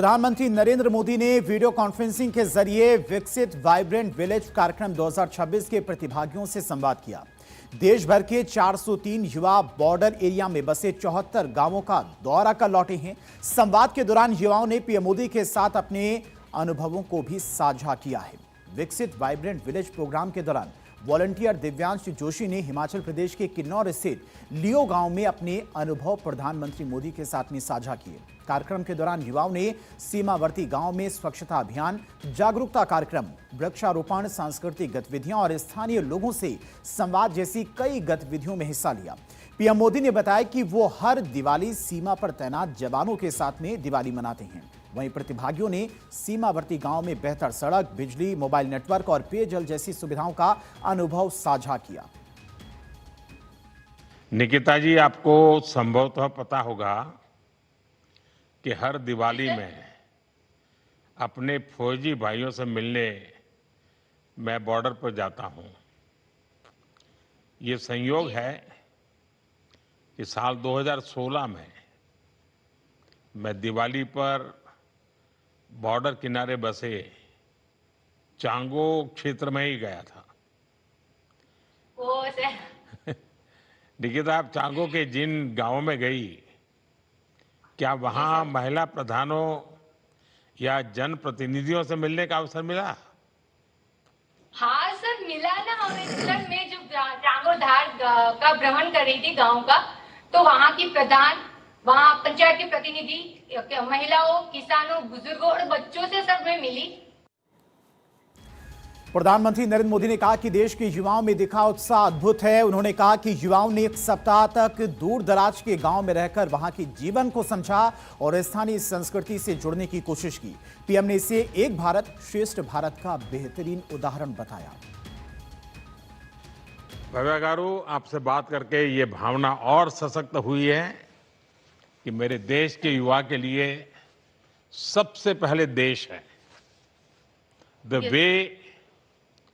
प्रधानमंत्री नरेंद्र मोदी ने video conferencing के जरिए विकसित वाइब्रेंट विलेज कार्यक्रम 2026 के प्रतिभागियों से संवाद किया। देश भर के 403 युवा बॉर्डर एरिया में बसे 74 गांवों का दौरा कर लौटे हैं। संवाद के दौरान युवाओं ने पीएम मोदी के साथ अपने अनुभवों को भी साझा किया है। विकसित वाइब्रेंट विलेज प्रोग्राम के दौरान वॉलंटियर दिव्यांश जोशी ने हिमाचल प्रदेश के किन्नौर स्थित लियो गांव में अपने अनुभव प्रधानमंत्री मोदी के साथ में साझा किए। कार्यक्रम के दौरान युवाओं ने सीमावर्ती गांव में स्वच्छता अभियान, जागरूकता कार्यक्रम, वृक्षारोपण, सांस्कृतिक गतिविधियां और स्थानीय लोगों से संवाद जैसी कई गतिविधियों में हिस्सा लिया। पीएम मोदी ने बताया कि वो हर दिवाली सीमा पर तैनात जवानों के साथ में दिवाली मनाते हैं। वहीं प्रतिभागियों ने सीमावर्ती गांव में बेहतर सड़क, बिजली, मोबाइल नेटवर्क और पेयजल जैसी सुविधाओं का अनुभव साझा किया। निकिता जी, आपको संभवतः पता होगा कि हर दिवाली में अपने फौजी भाइयों से मिलने मैं बॉर्डर पर जाता हूं। ये संयोग है कि साल 2016 में मैं दिवाली पर बॉर्डर किनारे बसे चांगो क्षेत्र में ही गया था। निकिता, आप चांगो के जिन गांवों में गई, क्या वहां महिला प्रधानों या जनप्रतिनिधियों से मिलने का अवसर मिला? हाँ सर, मिला ना हमें। सर, मैं जो चांगो धार का भ्रमण कर रही थी गांव का, तो वहाँ की प्रधान, वहाँ पंचायत के प्रतिनिधि, महिलाओं, किसानों, बुजुर्गों और बच्चों से सब मैं मिली। प्रधानमंत्री नरेंद्र मोदी ने कहा कि देश के युवाओं में दिखा उत्साह अद्भुत है। उन्होंने कहा कि युवाओं ने एक सप्ताह तक दूर दराज के गांव में रहकर वहां के जीवन को समझा और स्थानीय संस्कृति से जुड़ने की कोशिश की। पीएम ने इसे एक भारत श्रेष्ठ भारत का बेहतरीन उदाहरण बताया। भव्या गारू, आपसे बात करके ये भावना और सशक्त हुई है कि मेरे देश के युवा के लिए सबसे पहले देश है। The way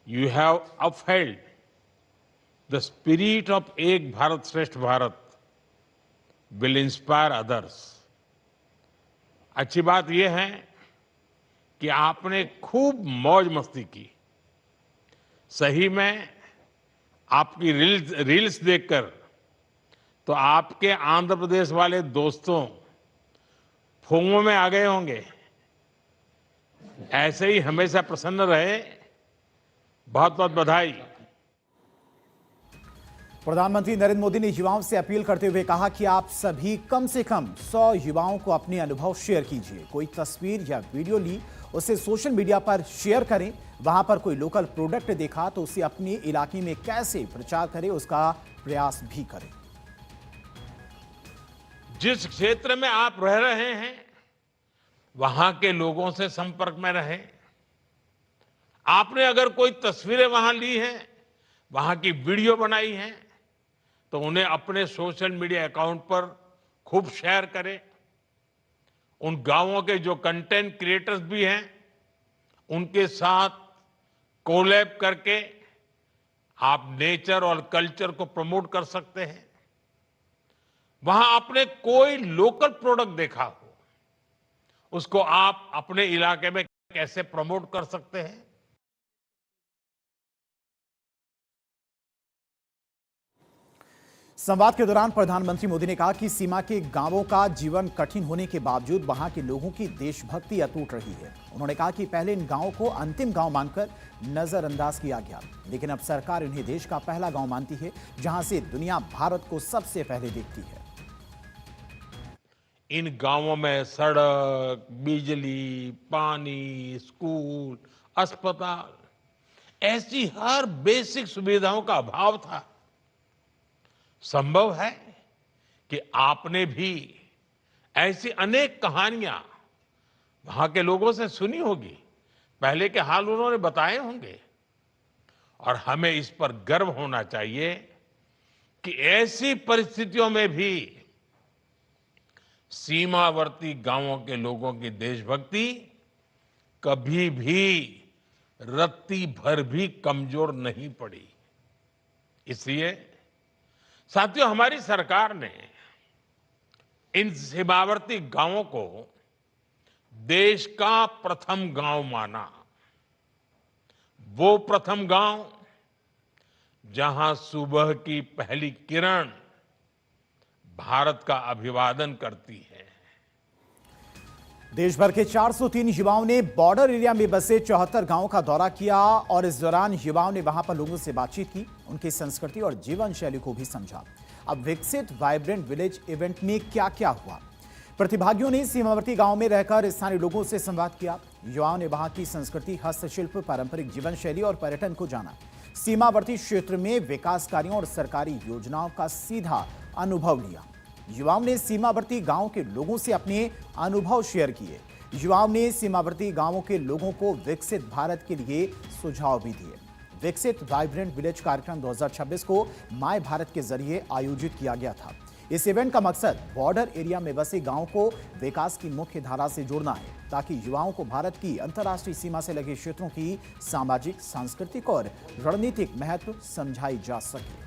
you have upheld the spirit of Ek Bharat Shresth Bharat will inspire others. अच्छी बात यह है कि आपने खूब मौज मस्ती की। सही में आपकी रील्स देखकर तो आपके आंध्र प्रदेश वाले दोस्तों फूंगों में आ गए होंगे। ऐसे ही हमेशा प्रसन्न रहे। बहुत बहुत बधाई। प्रधानमंत्री नरेंद्र मोदी ने युवाओं से अपील करते हुए कहा कि आप सभी कम से कम 100 युवाओं को अपने अनुभव शेयर कीजिए। कोई तस्वीर या वीडियो ली, उसे सोशल मीडिया पर शेयर करें। वहां पर कोई लोकल प्रोडक्ट देखा तो उसे अपने इलाके में कैसे प्रचार करें, उसका प्रयास भी करें। जिस क्षेत्र में आप रह रहे हैं वहां के लोगों से संपर्क में रहें। आपने अगर कोई तस्वीरें वहां ली हैं, वहां की वीडियो बनाई है, तो उन्हें अपने सोशल मीडिया अकाउंट पर खूब शेयर करें। उन गांवों के जो कंटेंट क्रिएटर्स भी हैं, उनके साथ कोलैब करके आप नेचर और कल्चर को प्रमोट कर सकते हैं। वहां आपने कोई लोकल प्रोडक्ट देखा हो, उसको आप अपने इलाके में कैसे प्रमोट कर सकते हैं। संवाद के दौरान प्रधानमंत्री मोदी ने कहा कि सीमा के गांवों का जीवन कठिन होने के बावजूद वहां के लोगों की देशभक्ति अटूट रही है। उन्होंने कहा कि पहले इन गांवों को अंतिम गांव मानकर नजरअंदाज किया गया, लेकिन अब सरकार इन्हें देश का पहला गांव मानती है, जहां से दुनिया भारत को सबसे पहले देखती है। इन गांवों में सड़क, बिजली, पानी, स्कूल, अस्पताल, ऐसी हर बेसिक सुविधाओं का अभाव था। संभव है कि आपने भी ऐसी अनेक कहानियां वहां के लोगों से सुनी होगी। पहले के हाल उन्होंने बताए होंगे और हमें इस पर गर्व होना चाहिए कि ऐसी परिस्थितियों में भी सीमावर्ती गांवों के लोगों की देशभक्ति कभी भी रत्ती भर भी कमजोर नहीं पड़ी। इसलिए साथियों, हमारी सरकार ने इन सीमावर्ती गांवों को देश का प्रथम गांव माना। वो प्रथम गांव जहां सुबह की पहली किरण भारत का अभिवादन करती है। देश भर के 403 युवाओं ने बॉर्डर एरिया में बसे 74 गांवों का दौरा किया और इस दौरान युवाओं ने वहां पर लोगों से बातचीत की, उनकी संस्कृति और जीवन शैली को भी समझा। अब विकसित वाइब्रेंट विलेज इवेंट में क्या क्या हुआ? प्रतिभागियों ने सीमावर्ती गांव में रहकर स्थानीय लोगों से संवाद किया। युवाओं ने वहां की संस्कृति, हस्तशिल्प, पारंपरिक जीवन शैली और पर्यटन को जाना। सीमावर्ती क्षेत्र में विकास कार्यों और सरकारी योजनाओं का सीधा अनुभव लिया। युवाओं ने सीमावर्ती गांवों के लोगों से अपने अनुभव शेयर किए। युवाओं ने सीमावर्ती गांवों के लोगों को विकसित भारत के लिए सुझाव भी दिए। विकसित वाइब्रेंट विलेज कार्यक्रम 2026 को माय भारत के जरिए आयोजित किया गया था। इस इवेंट का मकसद बॉर्डर एरिया में बसे गांवों को विकास की मुख्य धारा से जोड़ना है, ताकि युवाओं को भारत की अंतर्राष्ट्रीय सीमा से लगे क्षेत्रों की सामाजिक, सांस्कृतिक और रणनीतिक महत्व समझाई जा सके।